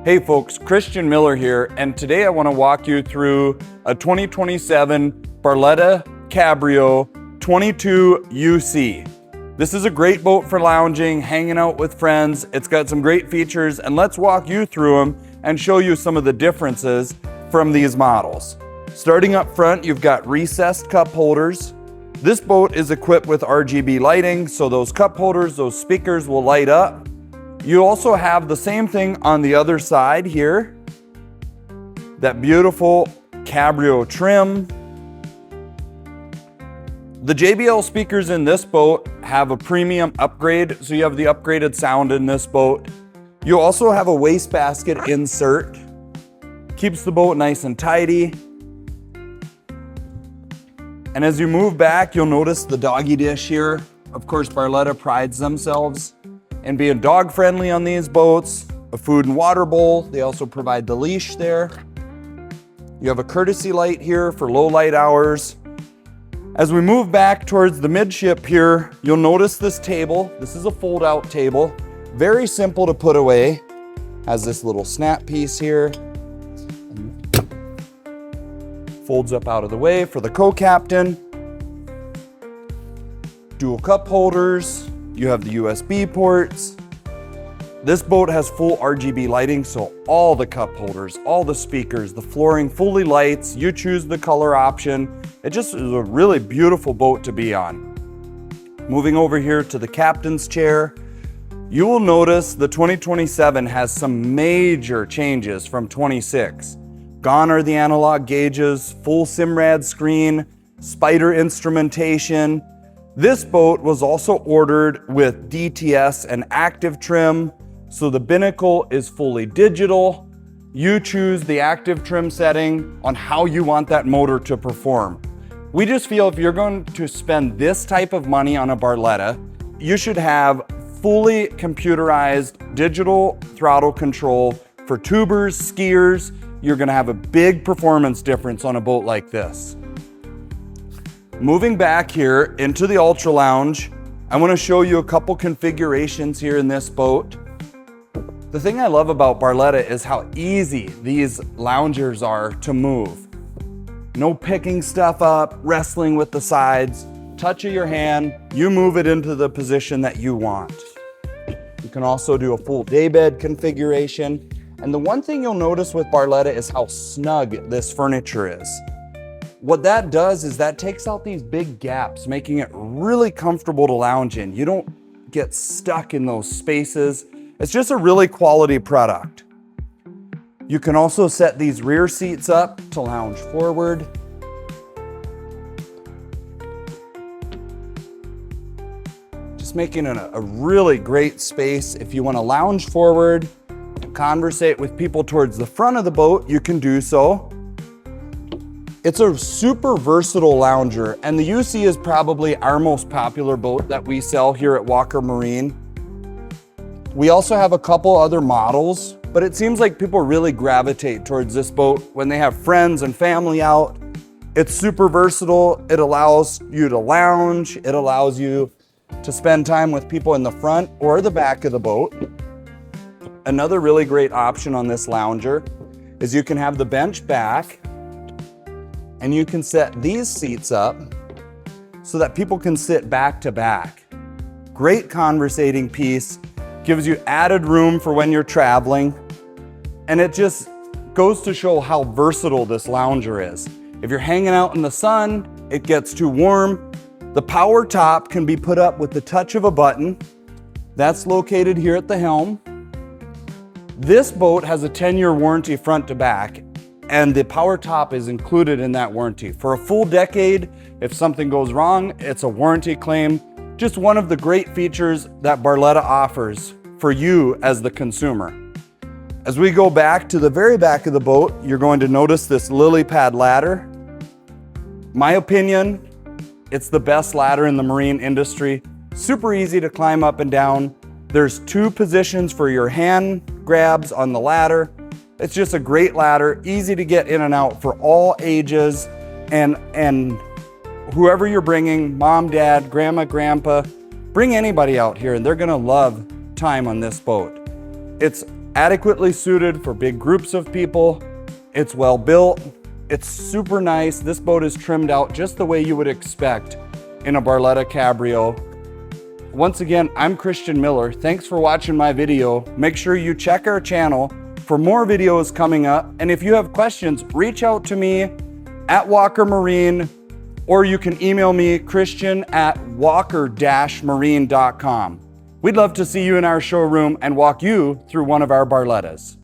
Hey folks, Christian Miller here, and today I want to walk you through a 2027 Barletta Cabrio 22UC. This is a great boat for lounging, hanging out with friends. It's got some great features, and let's walk you through them and show you some of the differences from these models. Starting up front, you've got recessed cup holders. This boat is equipped with RGB lighting, so those cup holders, those speakers will light up. You also have the same thing on the other side here. That beautiful Cabrio trim. The JBL speakers in this boat have a premium upgrade, so you have the upgraded sound in this boat. You also have a wastebasket insert. Keeps the boat nice and tidy. And as you move back, you'll notice the doggy dish here. Of course, Barletta prides themselves and being dog friendly on these boats. A food and water bowl. They also provide the leash there. You have a courtesy light here for low light hours. As we move back towards the midship here, you'll notice this table. This is a fold out table. Very simple to put away. Has this little snap piece here. Folds up out of the way for the co-captain. Dual cup holders. You have the USB ports. This boat has full RGB lighting, so all the cup holders, all the speakers, the flooring fully lights. You choose the color option. It just is a really beautiful boat to be on. Moving over here to the captain's chair, you will notice the 2027 has some major changes from 26. Gone are the analog gauges, full Simrad screen, spider instrumentation. This boat was also ordered with DTS and active trim, so the binnacle is fully digital. You choose the active trim setting on how you want that motor to perform. We just feel if you're going to spend this type of money on a Barletta, you should have fully computerized digital throttle control for tubers, skiers. You're gonna have a big performance difference on a boat like this. Moving back here into the Ultra Lounge, I wanna show you a couple configurations here in this boat. The thing I love about Barletta is how easy these loungers are to move. No picking stuff up, wrestling with the sides. Touch of your hand, you move it into the position that you want. You can also do a full daybed configuration. And the one thing you'll notice with Barletta is how snug this furniture is. What that does is that takes out these big gaps, making it really comfortable to lounge in. You don't get stuck in those spaces. It's just a really quality product. You can also set these rear seats up to lounge forward. Just making it a really great space. If you want to lounge forward, conversate with people towards the front of the boat, you can do so. It's a super versatile lounger, and the UC is probably our most popular boat that we sell here at Walker Marine. We also have a couple other models, but it seems like people really gravitate towards this boat when they have friends and family out. It's super versatile. It allows you to lounge. It allows you to spend time with people in the front or the back of the boat. Another really great option on this lounger is you can have the bench back and you can set these seats up so that people can sit back to back. Great conversating piece, gives you added room for when you're traveling, and it just goes to show how versatile this lounger is. If you're hanging out in the sun, it gets too warm, the power top can be put up with the touch of a button. That's located here at the helm. This boat has a 10-year warranty front to back, and the power top is included in that warranty. For a full decade, if something goes wrong, it's a warranty claim. Just one of the great features that Barletta offers for you as the consumer. As we go back to the very back of the boat, you're going to notice this lily pad ladder. My opinion, it's the best ladder in the marine industry. Super easy to climb up and down. There's 2 positions for your hand grabs on the ladder. It's just a great ladder, easy to get in and out for all ages, and whoever you're bringing, mom, dad, grandma, grandpa, bring anybody out here and they're gonna love time on this boat. It's adequately suited for big groups of people. It's well built. It's super nice. This boat is trimmed out just the way you would expect in a Barletta Cabrio. Once again, I'm Christian Miller. Thanks for watching my video. Make sure you check our channel for more videos coming up. And if you have questions, reach out to me at Walker Marine, or you can email me, christian@walker-marine.com. We'd love to see you in our showroom and walk you through one of our Barlettas.